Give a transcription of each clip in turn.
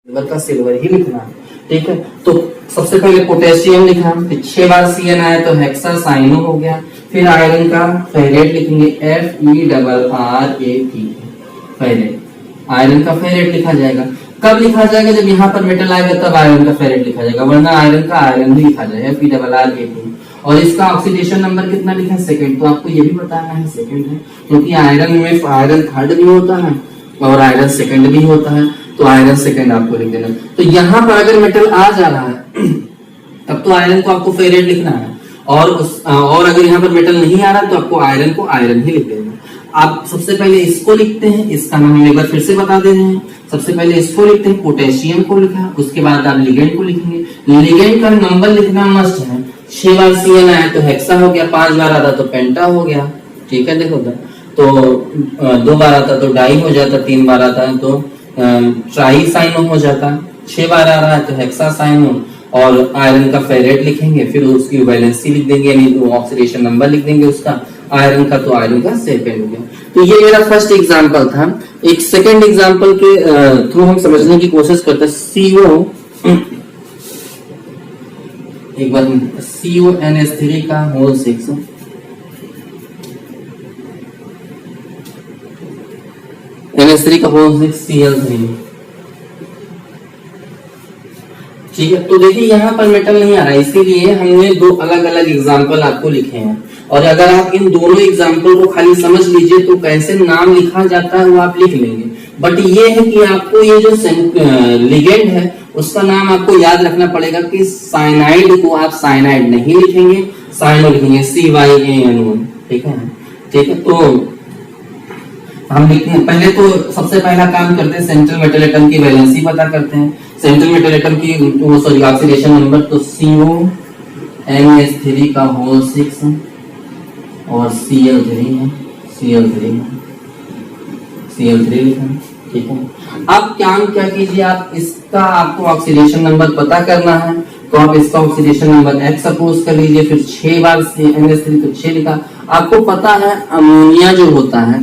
Silver का silver ही लिखना है, ठीक है। तो सबसे पहले पोटेशियम लिखा, फिर 6 बार CN आया तो हेक्सासाइनो हो गया। फिर आयरन का फेरेट लिखेंगे FeRRAT, फेरेट, आयरन का फेरेट लिखा जाएगा। कब लिखा जाएगा? जब यहाँ पर मेटल आएगा तब आयरन का फेरेट लिखा जाएगा, वरना आयरन का आयरन ही लिखा जाएगा FeRRAT। और इसका ऑक्सीडेशन नंबर कितना लिखा है? सेकंड। तो आपको ये भी बताना है सेकंड है, क्योंकि आयरन में आयरन थर्ड भी होता है और आयरन सेकंड भी होता है, तो आयरन सेकंड आपको लिख देना। तो यहाँ पर अगर मेटल आ जा रहा है तब तो आयरन को आपको फेरेट लिखना है, और अगर यहाँ पर मेटल नहीं आ रहा तो आपको आयरन ही लिख देना। आप सबसे पहले इसको लिखते हैं, इसका नाम एक बार फिर से बता दे रहे हैं। सबसे पहले इसको लिखते हैं, पोटेशियम को लिखा, उसके बाद आप लिगेंड को लिखेंगे। लिगेंड का नंबर लिखना मस्ट है। 6 बार CN आया तो हेक्सा हो गया, 5 बार आता तो पेंटा हो गया, ठीक है। देखो तो 2 बार आता तो डाई हो जाता, 3 बार आता है तो ट्राईसाइनो हो जाता, 6 बार आ रहा है तो हेक्सासाइनो। और आयरन का फेरेट लिखेंगे, फिर उसकी वैलेंसी लिख देंगे, यानी ऑक्सीडेशन नंबर लिख देंगे उसका। आयरन का तो आयरन का सेकंड हो गया। तो ये मेरा फर्स्ट एग्जांपल था। एक सेकंड एग्जांपल के थ्रू हम समझने की कोशिश करते हैं। CO, एक बार CONS3 का होल 6, NS3 का होल 6 Cl3, ठीक है। तो देखिए यहाँ पर मेटल नहीं आ रहा है, इसीलिए हमने 2 अलग अलग एग्जाम्पल आपको लिखे हैं। और अगर आप इन दोनों एग्जाम्पल को खाली समझ लीजिए तो कैसे नाम लिखा जाता है वो आप लिख लेंगे। बट ये है कि आपको ये जो लिगेंड है उसका नाम आपको याद रखना पड़ेगा कि साइनाइड को आप साइनाइड नहीं लिखेंगे, साइनो लिखेंगे, CYANO, ठीक है। ठीक है, तो हम लिखते हैं। पहले तो सबसे पहला काम करते हैं, सेंट्रल मेटल एटम की वैलेंसी पता करते हैं। सेंट्रल मेटल एटम की ऑक्सीडेशन नंबर तो CONS3 का होल 6 और Cl3 है, Cl3 लिखा, ठीक है। अब क्या कीजिए, आप इसका आपको ऑक्सीडेशन नंबर पता करना है तो आप इसका ऑक्सीडेशन नंबर X सपोज कर लीजिए, फिर 6 बार NS3 तो 6 लिखा। आपको पता है अमोनिया जो होता है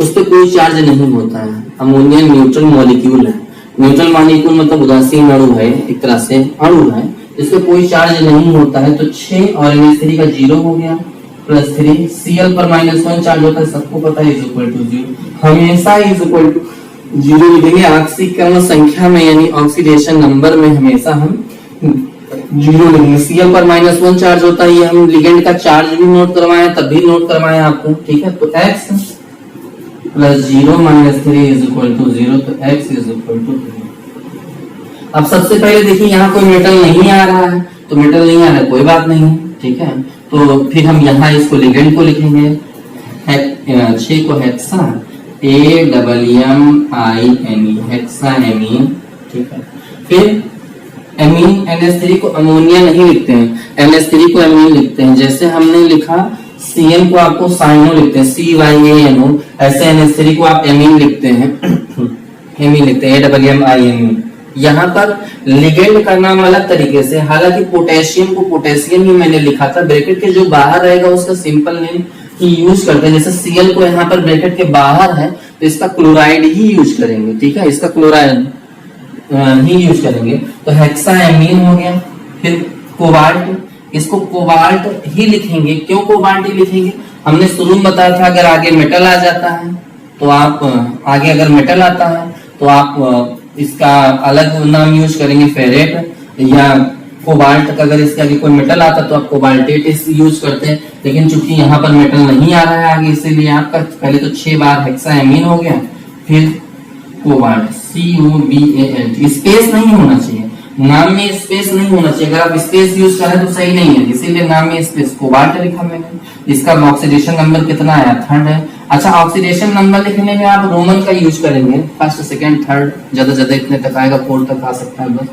उस पर कोई चार्ज नहीं होता है। अमोनिया न्यूट्रल मॉलिक्यूल है। न्यूट्रल मॉलिक्यूल मतलब उदासीन अणु है, एक तरह से अणु है, इसमें कोई चार्ज नहीं होता है। तो 6 और NH3 का 0 हो गया, प्लस 3 Cl पर -1 चार्ज होता है, सबको पता है, =0, हमेशा =0 लिखेंगे। ऑक्सीकरण संख्या में यानी ऑक्सीडेशन नंबर में हमेशा हम 0 लिखेंगे। Cl पर -1 चार्ज होता है, ये हम लिगेंड का चार्ज भी नोट करवाए, तब भी नोट करवाए आपको, ठीक है। तो X प्लस 0 - 3 =0, तो X =3। अब सबसे पहले देखिए यहाँ कोई मेटल नहीं आ रहा है, तो मेटल नहीं आ रहा है कोई बात नहीं, ठीक है। तो फिर हम यहाँ इसको लिगेंड को लिखेंगे, 6 को हेक्सा AMMINE, हेक्साएमीन, ठीक है। फिर एमीन NH3 को अमोनिया नहीं लिखते हैं, NH3 को एमीन लिखते हैं। जैसे हमने लिखा CN को आपको साइनो लिखते हैं, CYANO, ऐसे NH3 को आप एमीन लिखते हैं, एमीन लिखते हैं, AMMINE। यहाँ पर लिगेंड का नाम अलग तरीके से, हालांकि पोटेशियम को पोटेशियम ही मैंने लिखा था, ब्रैकेट के जो बाहर रहेगा उसका सिंपल नेम ही यूज करते हैं। जैसे Cl को यहाँ पर ब्रैकेट के बाहर है तो इसका क्लोराइड ही यूज करेंगे, ठीक है, इसका क्लोराइड ही यूज करेंगे। तो हेक्साएमीन हो गया। फिर कोबाल्ट, इसको कोबाल्ट ही लिखेंगे। क्यों कोबाल्ट ही लिखेंगे? हमने शुरू में बताया था अगर आगे मेटल आ जाता है तो आप आगे अगर मेटल आता है तो आप इसका अलग नाम यूज करेंगे, फेरेट या कोबाल्ट का। अगर इसके आगे कोई मेटल आता तो आप कोबाल्टेट यूज करते हैं, लेकिन चूंकि यहाँ पर मेटल नहीं आ रहा है आगे, इसीलिए आपका पहले तो 6 बार हेक्साएमीन हो गया, फिर कोबाल्ट COBALT। स्पेस नहीं होना चाहिए, नाम में स्पेस नहीं होना चाहिए। अगर आप स्पेस यूज करें तो सही नहीं है, इसीलिए नाम में स्पेस, कोबाल्ट लिखा मैंने। इसका ऑक्सीडेशन नंबर कितना आया? 3rd है। अच्छा, ऑक्सीडेशन नंबर लिखने में आप रोमन का यूज करेंगे, 1st, 2nd, 3rd, ज्यादा इतने तक आएगा, 4 तक आ सकता है बस।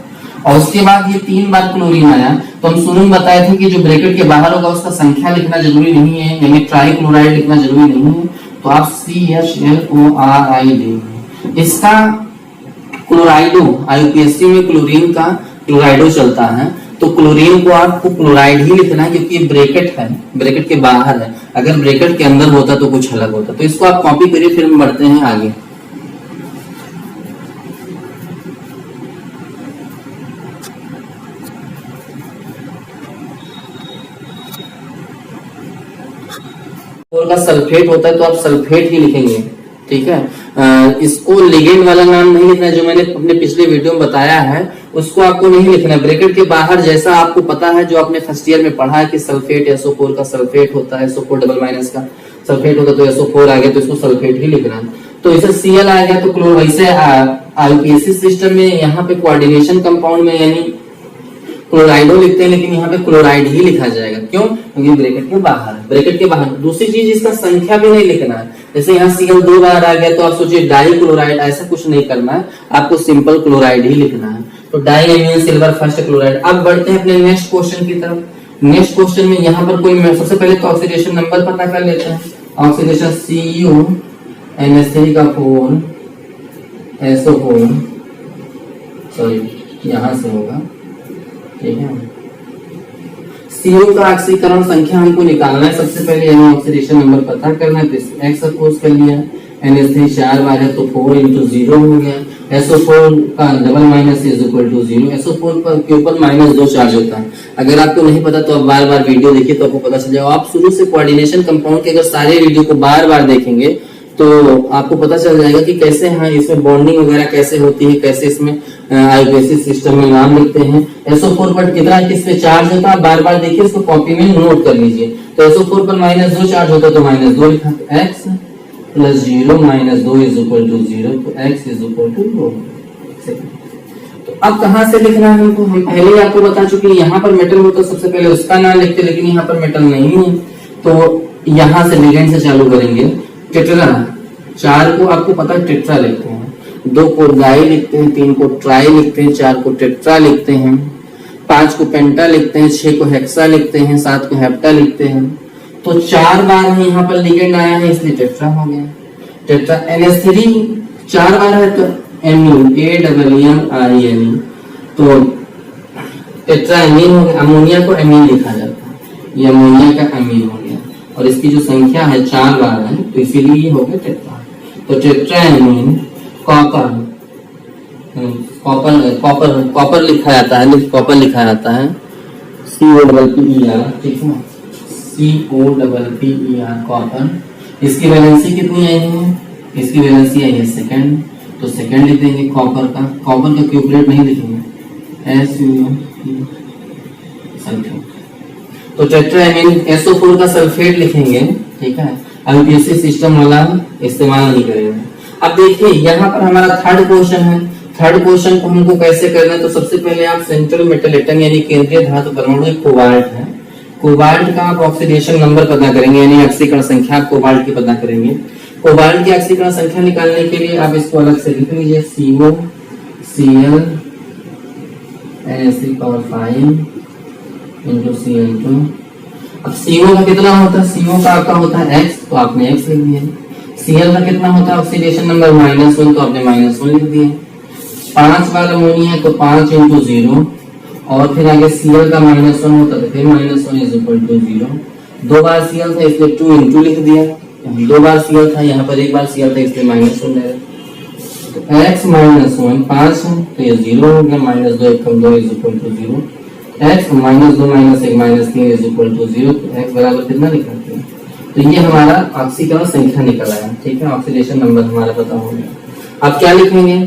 और उसके बाद ये 3 बार क्लोरीन आया, तो हम शुरू में बताए थे कि जो ब्रैकेट के बाहर होगा उसका संख्या लिखना जरूरी नहीं है, यानी ट्राई क्लोराइड लिखना जरूरी नहीं है, तो आप CHLORI देंगे। इसका क्लोराइडो, IUPAC में क्लोरीन का क्लोराइडो चलता है, तो क्लोरीन को आपको क्लोराइड ही लिखना है क्योंकि ब्रैकेट है, ब्रैकेट के बाहर है। अगर ब्रैकेट के अंदर होता तो कुछ अलग होता। तो इसको आप कॉपी करिए, फिर हम बढ़ते हैं आगे। एसो4 का सल्फेट होता है तो आप सल्फेट ही लिखेंगे, ठीक है। इसको लिगेंड वाला नाम नहीं लिखना है, जो मैंने अपने पिछले वीडियो में बताया है उसको आपको नहीं लिखना। ब्रैकेट के बाहर जैसा आपको पता है, जो आपने फर्स्ट ईयर में पढ़ा है कि सल्फेट SO4 का सल्फेट होता है, SO4 डबल माइनस का सल्फेट होगा तो SO4 आ गया तो इसको सल्फेट ही लिखना है। तो इसे Cl आ गया तो क्लोर। वैसे आईपीएसी सिस्टम में यहाँ पे कोऑर्डिनेशन कंपाउंड में यानी क्लोराइडो लिखते हैं, लेकिन यहाँ पे क्लोराइड ही लिखा जाएगा। क्यों? क्योंकि ब्रैकेट के बाहर, ब्रैकेट के बाहर। दूसरी चीज, इसका संख्या भी नहीं लिखना है। जैसे यहाँ Cl 2 बार आ गया तो आप सोचिए डाई क्लोराइड, ऐसा कुछ नहीं करना है, आपको सिंपल क्लोराइड ही लिखना है। तो di amine silver first chloride. अब बढ़ते हैं अपने नेक्स्ट क्वेश्चन की तरफ। नेक्स्ट क्वेश्चन में यहाँ पर कोई, सबसे पहले तो ऑक्सीडेशन नंबर पता कर लेते हैं। ऑक्सीडेशन Cu NH3 का 4 SO4, सॉरी यहाँ से होगा, ठीक है। Cu का ऑक्सीकरण संख्या हमको निकालना है। सबसे पहले हमें ऑक्सीडेशन नंबर पता करना है, तो X सपोज कर लिया, NH3 4 बार है तो 4 into 0 हो गया। SO4 का double minus is equal to 0। SO4 पर के ऊपर -2 चार्ज होता है। अगर आपको नहीं पता तो आप बार बार वीडियो देखिए तो आपको पता चल जाएगा। आप शुरू से कोऑर्डिनेशन कंपाउंड के अगर सारे वीडियो को बार बार देखेंगे तो आपको पता चल जाएगा कि कैसे हाँ इसमें बॉन्डिंग वगैरह कैसे होती है, कैसे इसमें आईपीएसी सिस्टम में नाम लिखते हैं। SO4 पर कितना किसमें चार्ज होता है बार बार देखिए, इसको कॉपी में नोट कर लीजिए। तो SO4 पर -2 चार्ज होता है तो -2 लिखा, x plus 0 -2 is equal to 0, तो x इज इक्वल टू 2। तो अब कहाँ से लिखना है हमको? हम पहले ही आपको बता चुके हैं, यहाँ पर मेटल होता है सबसे पहले उसका नाम लिखते, लेकिन यहाँ पर मेटल नहीं है तो यहाँ से लिगेंड से चालू करेंगे। टेट्रा, 4 को आपको पता है टेट्रा लिखते हैं, 2 को डाई लिखते हैं, 3 को ट्राई लिखते हैं, 4 को टेट्रा लिखते हैं, 5 को पेंटा लिखते हैं, 6 को हेक्सा लिखते हैं, 7 को हेप्टा लिखते हैं। तो 4 बार है यहाँ पर लिगेंड आया है इसलिए टेट्रा हो गया। टेट्रा NH3 4 बार है तो AMMINE, तो टेट्रा एमीन हो गया। अमोनिया को एमीन लिखा जाता है, ये अमोनिया का एमीन हो गया और इसकी जो संख्या है 4 बार है तो इसीलिए ये हो गया टेट्रा। तो टेट्रा एमीन कॉपर, कॉपर लिखा जाता है, कॉपर लिखा जाता है COPPER, ठीक है, COPPER कॉपर। इसकी वैलेंसी कितनी आई है? इसकी वैलेंसी आई है सेकंड, तो सेकंड लिख देंगे कॉपर का। कॉपर का क्यूबरेट नहीं लिखेंगे, सल्फेट। तो टेट्राएमीन SO4 का सल्फेट लिखेंगे, ठीक है। आईपीएसी सिस्टम वाला इस्तेमाल नहीं करेंगे। अब देखिए यहाँ पर हमारा थर्ड क्वेश्चन है। थर्ड क्वेश्चन को हमको कैसे करना है? तो सबसे पहले आप सेंट्रल मेटल एटम यानी केंद्रीय धातु परमाणु कोबाल्ट है, कोबाल्ट का आप ऑक्सीडेशन नंबर पता करेंगे यानी ऑक्सीकरण संख्या कोबाल्ट की पता करेंगे। कोबाल्ट की ऑक्सीकरण संख्या निकालने के लिए आप इसको अलग से लिख लीजिए, CO Cl NH3 into Cl2। अब CO का कितना होता है? CO का आपका होता है X, तो आपने X लिख दिया। Cl का कितना होता है ऑक्सीडेशन नंबर -1, तो आपने -1 लिख दिया। 5 बार अमोनिया तो 5 into 0, और फिर आगे Cl का -1 होता है फिर -1 इज इक्वल टू 0। 2 बार Cl था इसलिए 2 into लिख दिया, 2 बार Cl था यहाँ पर 1 बार Cl था इसलिए -1 है। तो x -1 5 है तो ये 0 हो गया, -2 एकम 2 is equal to 0। x -2 -1 -3 is equal to 0, तो x बराबर कितना निकलता है? तो ये हमारा ऑक्सीकरण संख्या निकल आया, ठीक है। ऑक्सीडेशन नंबर हमारा पता हो गया। अब क्या लिखेंगे?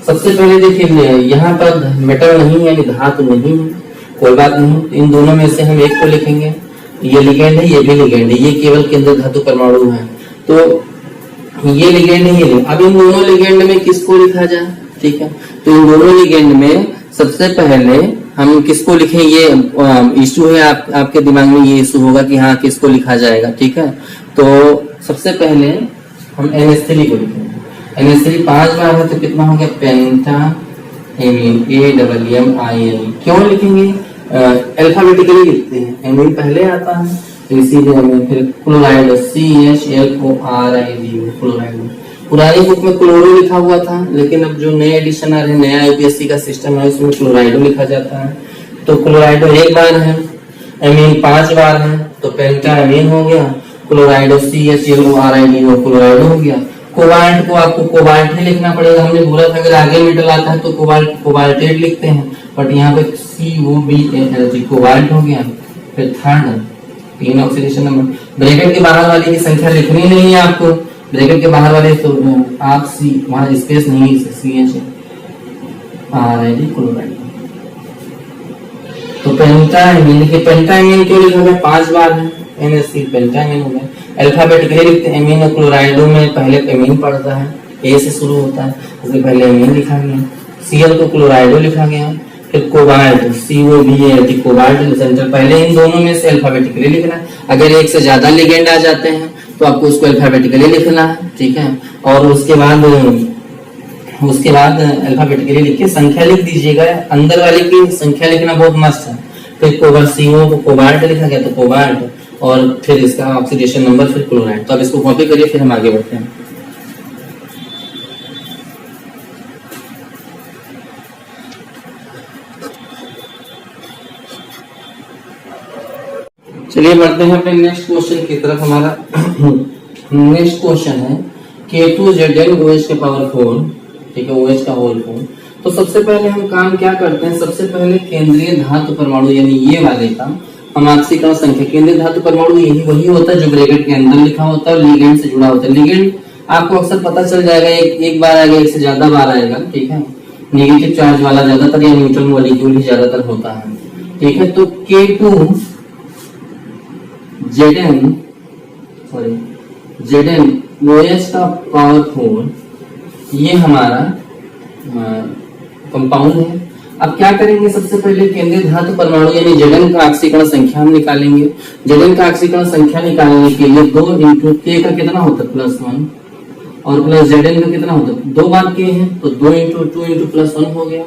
सबसे पहले देखिए यहाँ पर मेटल नहीं है यानी धातु नहीं है, कोई बात नहीं, इन दोनों में से हम एक को लिखेंगे। ये लिगेंड है, ये भी लिगेंड है, ये केवल केंद्रीय धातु परमाणु है तो ये लिगेंड है, ये। अब इन दोनों लिगेंड में किसको लिखा जाए? ठीक है, तो इन दोनों लिगेंड में सबसे पहले हम किसको लिखें? ये इशू है, आपके दिमाग में ये इशू होगा कि हाँ किसको लिखा जाएगा, ठीक है। तो सबसे पहले हम NH3 को लिखेंगे। NH3 5 बार है तो कितना हो गया? पेंटा एमीन AMMINE। क्यों लिखेंगे? अल्फाबेटिकली लिखते हैं, एमीन पहले आता है तो इसीलिए हमें। फिर क्लोराइड CHLORID, क्लोराइड। पुरानी बुक में क्लोरो लिखा हुआ था, लेकिन अब जो नए एडिशन आ रहे हैं, नया आईपीएससी का सिस्टम है, उसमें क्लोराइडो लिखा जाता है। तो क्लोराइडो 1 बार है, एमीन 5 बार है तो पेंटा एमीन हो गया। क्लोराइडो CHLORID क्लोराइडो हो गया। कोबाल्ट को आपको कोबाल्ट ही लिखना पड़ेगा, हमने बोला था अगर आगे मेटल आता है तो कोबाल्टेट लिखते हैं, बट यहाँ पे COBALT कोबाल्ट हो गया। फिर थर्ड 3 ऑक्सीडेशन नंबर। ब्रैकेट के बाहर वाले की संख्या लिखनी नहीं है आपको, ब्रैकेट के बाहर वाले तो आप सी वहां स्पेस नहीं CH ऑलरेडी क्लोराइड। तो पेंटाइमीन के पेंटाइमीन क्यों लिखा गया 5 बार है, NH3 पेंटाइमीन हो गया। अल्फाबेटिकली लिखते हैं एमीन और क्लोराइडो में पहले एमीन पड़ता है, ए से शुरू होता है, इसलिए पहले एमीन लिखा गया। Cl को क्लोराइडो लिखा गया, फिर कोबाल्ट COBALT कोबाल्ट सेंटर। पहले इन दोनों में से अल्फाबेटिकली लिखना है। अगर एक से ज्यादा लिगेंड आ जाते हैं तो आपको उसको अल्फाबेटिकली लिखना है, ठीक है। और उसके बाद अल्फाबेटिकली लिख के संख्या लिख दीजिएगा, अंदर वाले की संख्या लिखना बहुत मस्त है। फिर कोबाल्ट CO को कोबाल्ट लिखा गया तो कोबाल्ट, और फिर इसका ऑक्सीडेशन नंबर, फिर क्लोराइड। तो अब इसको कॉपी करिए, फिर हम आगे बढ़ते हैं। चलिए बढ़ते हैं अपने नेक्स्ट क्वेश्चन की तरफ। हमारा नेक्स्ट क्वेश्चन है K2Zn OH के पावर 4, ठीक है, OH का होल 4। तो सबसे पहले हम काम क्या करते हैं, सबसे पहले केंद्रीय धातु परमाणु यानी ये वाले का हम ऑक्सीकरण संख्या, केंद्रीय धातु परमाणु यही वही होता है जो ब्रैकेट के अंदर लिखा होता है और लिगेंड से जुड़ा होता है। लिगेंड आपको अक्सर पता चल जाएगा, एक बार आएगा, एक से ज्यादा बार आएगा, ठीक है। नेगेटिव चार्ज वाला ज्यादातर या न्यूट्रल मॉलिक्यूल ही ज्यादातर होता है, ठीक है। तो K2Zn OH का पावर 4 ये हमारा कंपाउंड है। अब क्या करेंगे, सबसे पहले केंद्रीय धातु परमाणु यानी Zn का ऑक्सीकरण संख्या हम निकालेंगे। Zn का ऑक्सीकरण संख्या निकालने के लिए 2 इंटू K का कितना होता है +1 और प्लस Zn का कितना होता है, 2 बार K है तो 2 इंटू +1 हो गया।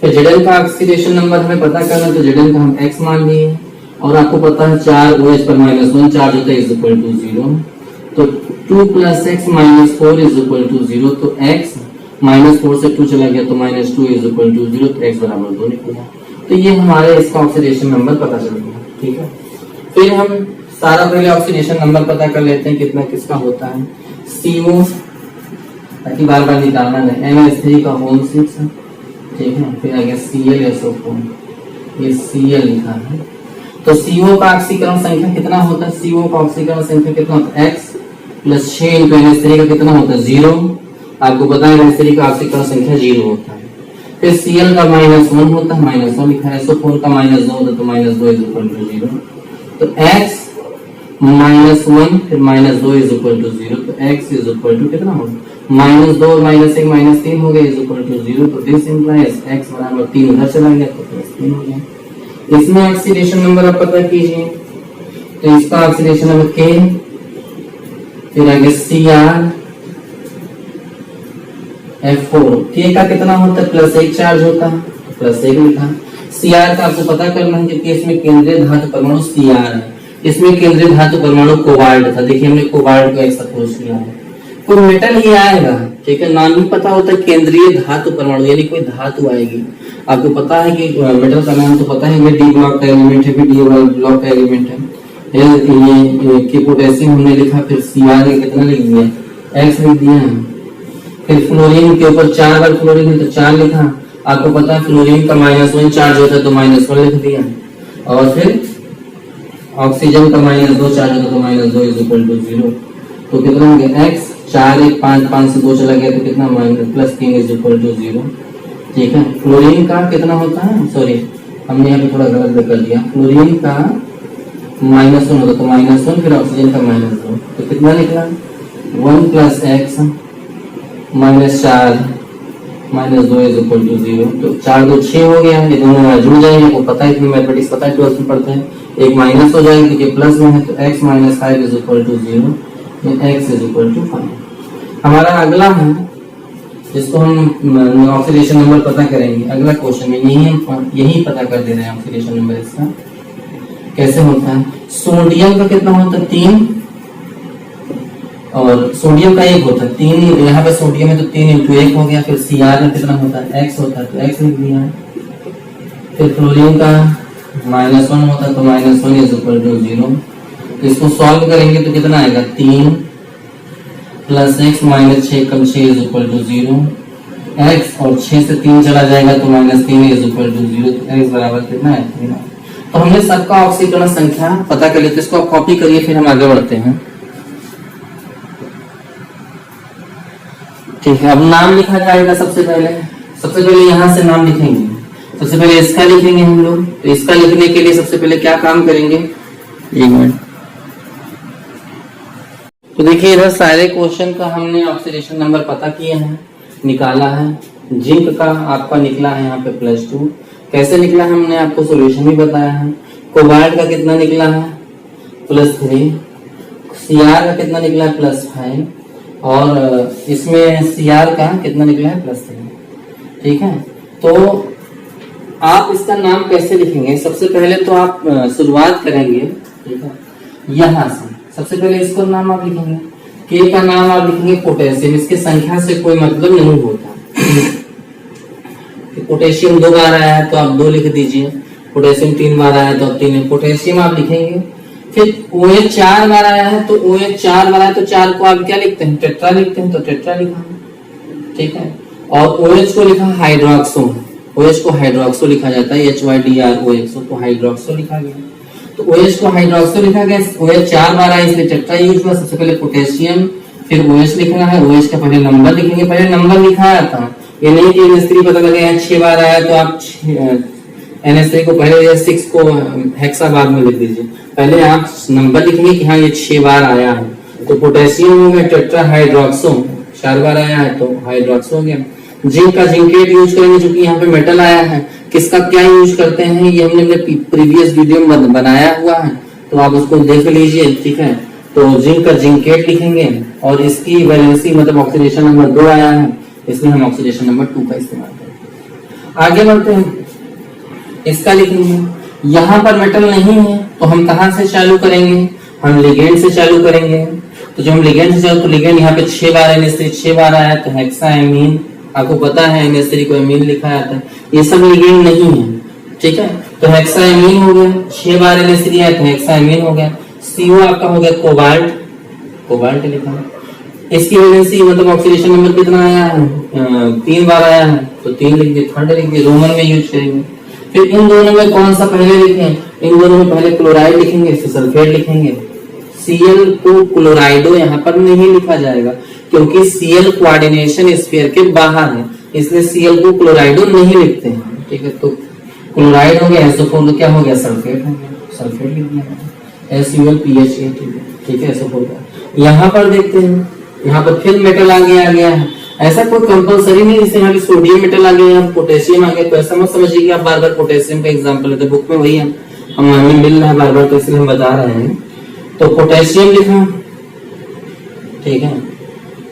फिर Zn का ऑक्सीडेशन नंबर हमें पता करना है, तो Zn का हम x मान लिए और आपको पता है 4 OH पर -1 चार्ज होता है =0। तो 2 + x - 4 =0। तो x -4 से 2 चला गया तो -2 =0, तो x बराबर 2 निकला। तो ये हमारे इसका ऑक्सीडेशन नंबर पता चल गया, ठीक है। फिर हम सारा पहले ऑक्सीडेशन नंबर पता कर लेते हैं कितना किसका होता है। CO ताकि बार बार निकालना नहीं, NH3 का होल 6 है, ठीक है। फिर आ गया ClSO4, ये Cl लिखा है। तो CO का ऑक्सीकरण संख्या कितना होता है, CO का ऑक्सीकरण संख्या कितना होता है, x + 6 × NH3 का कितना होता है 0। आपको पता है NH3 का ऑक्सीकरण संख्या 0 होता है। फिर Cl का -1 होता है, -1 लिखा है। SO4 का -2 होता है तो -2 = 0। तो x -1 फिर -2 = 0। तो x कितना होगा, -2 और -1 -3 हो गया =0। तो दिस इंप्लाइज x बराबर 3 उधर चला गया तो +3 हो गया। इसमें ऑक्सीडेशन नंबर आप पता कीजिए, तो इसका ऑक्सीडेशन नंबर K, फिर आगे CrF4। K का कितना होता है, +1 चार्ज होता है, +1 लिखा। Cr का आपको पता करना है क्योंकि इसमें केंद्रीय धातु परमाणु Cr है, इसमें केंद्रीय धातु परमाणु कोबाल्ट था। देखिए हमने कोबाल्ट को एक सपोज किया है, कोई मेटल ही आएगा, ठीक है। नाम भी पता होता है केंद्रीय धातु परमाणु यानी कोई धातु आएगी। आपको पता है कि मेटल का नाम तो पता है, ये डी ब्लॉक का एलिमेंट है, डी ब्लॉक का एलिमेंट है। ये कि पोटेशियम हमने लिखा, फिर Cr कितना लिख दिया, x लिख दिया। फिर फ्लोरीन के ऊपर 4 बार फ्लोरीन है तो 4 लिखा। आपको पता है फ्लोरीन का -1 चार्ज होता है तो -1 लिख दिया। और फिर ऑक्सीजन का -2 चार्ज होता है तो -2 = 0। तो कितना हो गया x 4 1 5 5 से 2 चला गया तो कितना +3 = 0, ठीक है। फ्लोरीन का कितना होता है, सॉरी हमने यहाँ पे थोड़ा गलत कर दिया। फ्लोरीन का -1 होता तो -1 फिर ऑक्सीजन का -2 तो कितना निकला 1 + x -4 -2 = 0। तो 4 2 6 हो गया, ये दोनों जुड़ जाएंगे। आपको पता है इतनी मैथमेटिक्स पता है, 12th में पढ़ते हैं। एक माइनस हो जाएंगे क्योंकि प्लस में है तो x - 5 = 0, तो x = 5। हमारा अगला है जिसको हम ऑक्सीडेशन नंबर पता करेंगे। अगला क्वेश्चन में यही पता कर दे रहे हैं ऑक्सीडेशन नंबर इसका कैसे होता है। सोडियम का कितना होता है 3 और सोडियम का 1 होता है 3। यहाँ पे सोडियम है तो 3 × 1 हो गया। फिर Cr में कितना होता है x होता है तो x लिख दिया है। फिर फ्लोरीन का -1 होता है तो -1 = 0। इसको सॉल्व करेंगे तो कितना आएगा 3 + x - 6 × 6 = 0। x और 6 से 3 चला जाएगा तो -3 = 0। तो x बराबर कितना है 3। तो हमने सबका ऑक्सीकरण संख्या पता कर ली, तो इसको आप कॉपी करिए, फिर हम आगे बढ़ते हैं। ठीक है, अब नाम लिखा जाएगा। सबसे पहले यहां से नाम लिखेंगे। सबसे पहले इसका लिखेंगे हम लोग। तो इसका लिखने के लिए सबसे पहले क्या काम करेंगे, एक मिनट। तो देखिए इधर सारे क्वेश्चन का हमने ऑक्सीडेशन नंबर पता किया है, निकाला है। जिंक का आपका निकला है यहाँ पे +2। कैसे निकला है हमने आपको सोल्यूशन भी बताया है। कोबाल्ट का कितना निकला है +3। Cr का कितना निकला है +5। और इसमें Cr का कितना निकला है +3। ठीक है, तो आप इसका नाम कैसे लिखेंगे? सबसे पहले तो आप शुरुआत करेंगे, ठीक है, यहां से। सबसे पहले इसको नाम आप लिखेंगे, के का नाम आप लिखेंगे पोटेशियम। इसके संख्या से कोई मतलब नहीं होता। पोटेशियम 2 बार आया है तो आप 2 लिख दीजिए, पोटेशियम 3 बार आया है तो आप 3 पोटेशियम आप लिखेंगे। फिर OH 4 बार आया है तो OH 4 बार आया तो 4 को आप क्या लिखते हैं, टेट्रा लिखते हैं, तो टेट्रा लिखा। ठीक है, और OH को लिखा हाइड्रोक्सो। OH को हाइड्रोक्सो लिखा जाता है, HYDROXO को हाइड्रोक्सो लिखा गया। तो OH को हाइड्रोक्सो लिखा गया। OH 4 बार आया इसलिए टेट्रा यूज हुआ। सबसे पहले पोटेशियम, फिर OH लिखना है। OH का पहले नंबर लिखेंगे, पहले नंबर लिखाया था, ये नहीं कि NH3 पता लगे 6 बार आया तो आप NH3 को पहले 6 को हेक्सा बाद में लिख दीजिए। पहले आप नंबर लिखेंगे कि हाँ ये 6 बार आया है। तो पोटेशियम हो गया टेट्रा हाइड्रोक्सो, 4 बार आया है तो हाइड्रोक्सो हो गया। जिंक का जिंकेट यूज करेंगे, जो कि यहाँ पे मेटल आया है। किसका क्या यूज करते हैं ये हमने प्रीवियस वीडियो में बनाया हुआ है, तो आप उसको देख लीजिए। ठीक है, तो जिंक का जिंकेट लिखेंगे और इसकी वैलेंसी मतलब ऑक्सीडेशन नंबर 2 आया है, इसलिए हम ऑक्सीडेशन नंबर 2 का इस्तेमाल करेंगे। आगे बढ़ते हैं, इसका लिखेंगे। यहाँ पर मेटल नहीं है तो हम कहाँ से चालू करेंगे, हम लिगेंड से चालू करेंगे। तो जब हम लिगेंड से चालू, तो लिगेंड यहाँ पे 6 बार NH3 6 बार आया तो हेक्साएमीन। आपको पता है NH3 को एमीन लिखा जाता है, ये सब लिगेंड नहीं है। ठीक है, तो हेक्साएमीन हो गया, 6 बार NH3 आया तो हेक्साएमीन हो गया। CO आपका हो गया कोबाल्ट, कोबाल्ट लिखा। इसकी वैलेंसी मतलब ऑक्सीडेशन नंबर कितना आया है, 3 बार आया है तो 3 लिख दिए, थर्ड लिख दिए, रोमन में यूज करेंगे। फिर इन दोनों में कौन सा पहले लिखें, इन दोनों में पहले क्लोराइड लिखेंगे, फिर सल्फेट लिखेंगे। Cl को क्लोराइडो यहाँ पर नहीं लिखा जाएगा क्योंकि Cl कोऑर्डिनेशन स्फीयर के बाहर है, इसलिए Cl को क्लोराइडो नहीं लिखते हैं। ठीक है, तो क्लोराइड हो गया, SO4 क्या हो गया, सल्फेट हो गया, सल्फेट लिख दिया, SULPHA। ठीक है, SO4 का। यहाँ पर देखते हैं, यहाँ पर फिर मेटल आ गया है। ऐसा कोई कंपलसरी नहीं, जैसे यहाँ पे सोडियम मेटल आ गया, पोटेशियम आ गया, तो ऐसा मत समझिए कि आप बार बार पोटेशियम का एग्जांपल लेते, बुक में वही है, हमें मिल रहा है बार बार, तो इसलिए हम बता रहे हैं। तो पोटेशियम लिखा, ठीक है,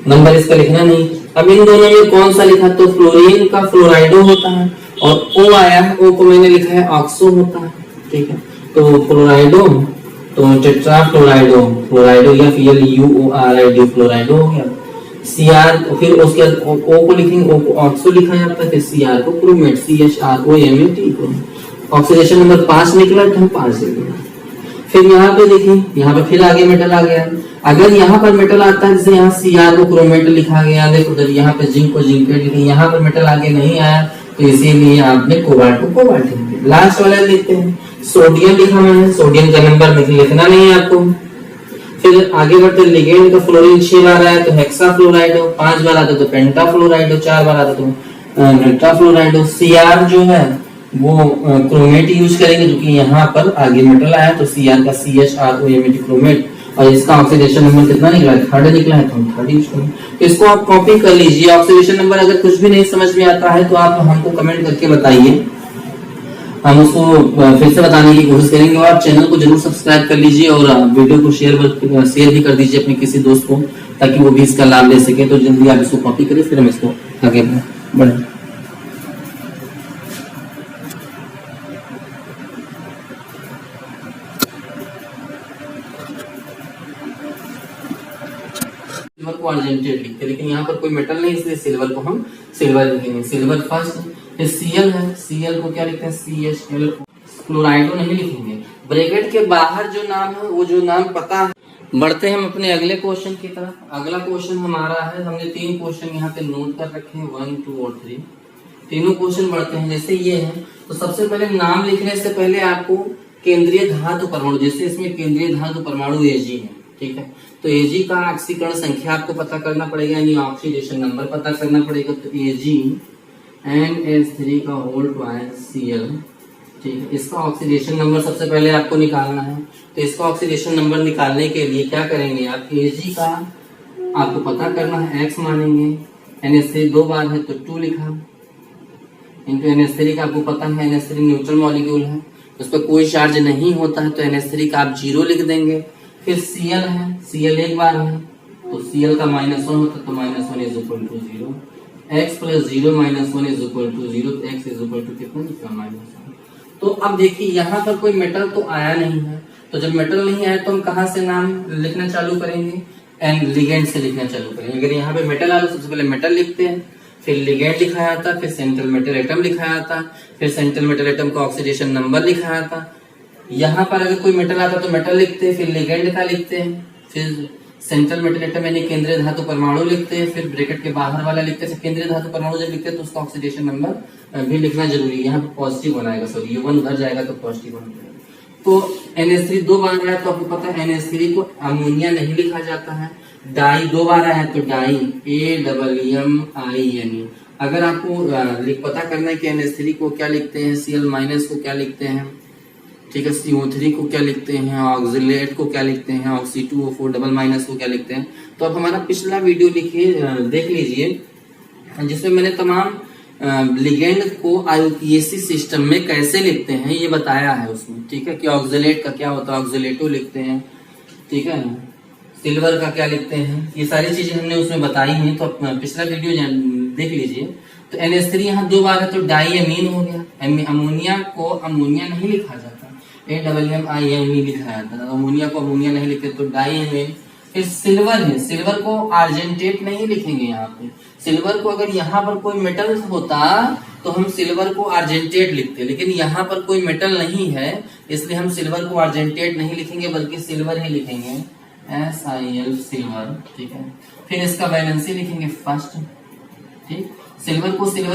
नंबर इसका लिखना नहीं। अब इन दोनों में कौन सा लिखा, तो फ्लोरीन का फ्लोराइडो होता है और O आया है, O को मैंने लिखा है ऑक्सो होता है। ठीक है, तो फ्लोराइडो, तो टेट्रा फ्लोराइडो, फ्लोराइडो या FluorID फ्लोराइडो हो गया। Cr, फिर उसके बाद O को लिखेंगे, O को ऑक्सो लिखा जाता है, फिर Cr को क्रोमेट, CHROMAT। ऑक्सीडेशन नंबर 5 निकला तो हम 5 लिखेंगे। फिर यहाँ पे देखिए, यहाँ पे फिर आगे मेटल आ गया। अगर यहाँ पर मेटल आता है, जैसे यहाँ Cr को क्रोमेट लिखा गया, देखो यहाँ पे जिंक को जिंकेट लिखे, यहाँ पर मेटल आगे नहीं आया तो इसीलिए आपने कोबाल्ट को कोबाल्ट लिख दिया। लास्ट वाला देखते हैं, सोडियम लिखा मैंने, सोडियम का नंबर लिखना नहीं है आपको। फिर आगे बढ़ते, लिगेंड का फ्लोरीन 6 बार आया तो हेक्सा फ्लोराइडो, 5 बार आता तो पेंटा फ्लोराइडो, 4 बार आता तो टेट्रा फ्लोराइडो। Cr जो है वो क्रोमेट यूज करेंगे, जो कि यहाँ पर आगे मेटल आया तो Cr का CHROMAT क्रोमेट, और इसका ऑक्सीडेशन नंबर कितना निकला है, 3rd निकला है, तो हम 3rd यूज करेंगे। तो इसको आप कॉपी कर लीजिए। ऑक्सीडेशन नंबर अगर कुछ भी नहीं समझ में आता है तो आप हमको कमेंट करके बताइए, हम उसको फिर से बताने की कोशिश करेंगे। और आप चैनल को जरूर सब्सक्राइब कर लीजिए और वीडियो को शेयर भी कर दीजिए अपने किसी दोस्त को, ताकि वो भी इसका लाभ ले सके। तो जल्दी आप इसको कॉपी करें, फिर हम इसको आगे बढ़े। सिल्वर को अर्जेंटेड लिखते हैं, लेकिन यहाँ पर कोई मेटल नहीं, इसलिए सिल्वर को हम सिल्वर लिखेंगे। Silver first. फिर Cl है, Cl को क्या लिखते हैं, CHL। क्लोराइडो नहीं लिखेंगे, ब्रैकेट के बाहर जो नाम है वो जो नाम पता है। बढ़ते हैं हम अपने अगले क्वेश्चन की तरफ। अगला क्वेश्चन हमारा है, हमने 3 क्वेश्चन यहाँ पे नोट कर रखे हैं, 1, 2 और 3। तीनों क्वेश्चन बढ़ते हैं। जैसे ये है, तो सबसे पहले नाम लिखने से पहले आपको केंद्रीय धातु परमाणु, जैसे इसमें केंद्रीय धातु परमाणु Ag है, ठीक है, तो Ag का ऑक्सीकरण संख्या आपको पता करना पड़ेगा, यानी ऑक्सीडेशन नंबर पता करना पड़ेगा। तो Ag NH3 का होल ट्वाइस Cl, ठीक है, इसका ऑक्सीडेशन नंबर सबसे पहले आपको निकालना है। तो इसका ऑक्सीडेशन नंबर निकालने के लिए क्या करेंगे आप, Ag का आपको पता करना है, x मानेंगे, NH3 दो बार है तो 2 लिखा, इंटू NH3 का आपको पता है NH3 न्यूट्रल मॉलिक्यूल है, उस पर कोई चार्ज नहीं होता है, तो NH3 का आप 0 लिख देंगे। फिर Cl है, Cl एक बार है तो Cl का -1 होता है, तो -1 is equal to 0, x plus 0 -1 is equal to 0, तो x इज इक्वल टू कितना, -1। तो अब देखिए यहाँ पर कोई मेटल तो आया नहीं है, तो जब मेटल नहीं आया तो हम कहाँ से नाम लिखना चालू करेंगे, एंड लिगेंड से लिखना चालू करेंगे। अगर यहाँ पे मेटल आ रहा सबसे पहले मेटल लिखते हैं, फिर लिगेंड लिखा जाता, फिर सेंट्रल मेटल एटम लिखा जाता, फिर सेंट्रल मेटल एटम का ऑक्सीडेशन नंबर लिखा जाता। यहाँ पर अगर कोई मेटल आता तो मेटल लिखते हैं, फिर लिगेंड का लिखते हैं, फिर सेंट्रल मेटल एटम यानी केंद्रीय धातु परमाणु लिखते हैं, फिर ब्रैकेट के बाहर वाला लिखते हैं। केंद्रीय धातु परमाणु जब लिखते हैं तो उसका ऑक्सीडेशन नंबर भी लिखना जरूरी है, यहाँ पे पॉजिटिव बनाएगा, सॉरी ये 1 उधर जाएगा तो पॉजिटिव बन जाएगा। तो NH3 दो बार आया तो आपको पता है NH3 को अमोनिया नहीं लिखा जाता है, डाई दो बार आया है तो डाई AMMINE। अगर आपको पता करना है कि NH3 को क्या लिखते हैं, Cl- को क्या लिखते हैं, ठीक है, CO3 को क्या लिखते हैं, ऑक्सिलेट को क्या लिखते हैं, Oxy2O4 डबल- को क्या लिखते हैं, तो आप हमारा पिछला वीडियो देख लीजिए, जिसमें मैंने तमाम लिगेंड को IUPAC सिस्टम में कैसे लिखते हैं ये बताया है उसमें, ठीक है, कि ऑक्सिलेट का क्या होता है, ऑक्सिलेटो लिखते हैं, ठीक है, सिल्वर का क्या लिखते हैं, ये सारी चीजें हमने उसमें बताई हैं, तो पिछला वीडियो देख लीजिए। तो NH3 यहाँ दो बार है तो डाई अमीन हो गया, अमोनिया को अमोनिया नहीं लिखा जाता, AMMINE लिखा जाता है, अमोनिया को अमोनिया नहीं लिखते तो डाई अमीन। फिर सिल्वर है, सिल्वर को आर्जेंटेट नहीं लिखेंगे यहाँ पे, सिल्वर को अगर यहाँ पर कोई मेटल होता तो हम सिल्वर को आर्जेंटेट लिखते, लेकिन यहाँ पर कोई मेटल नहीं है इसलिए हम सिल्वर को आर्जेंटेट नहीं लिखेंगे बल्कि सिल्वर ही लिखेंगे, SiL सिल्वर, ठीक है। फिर इसका वैलेंसी लिखेंगे फर्स्ट, ठीक, सिल्वर को सिल्वर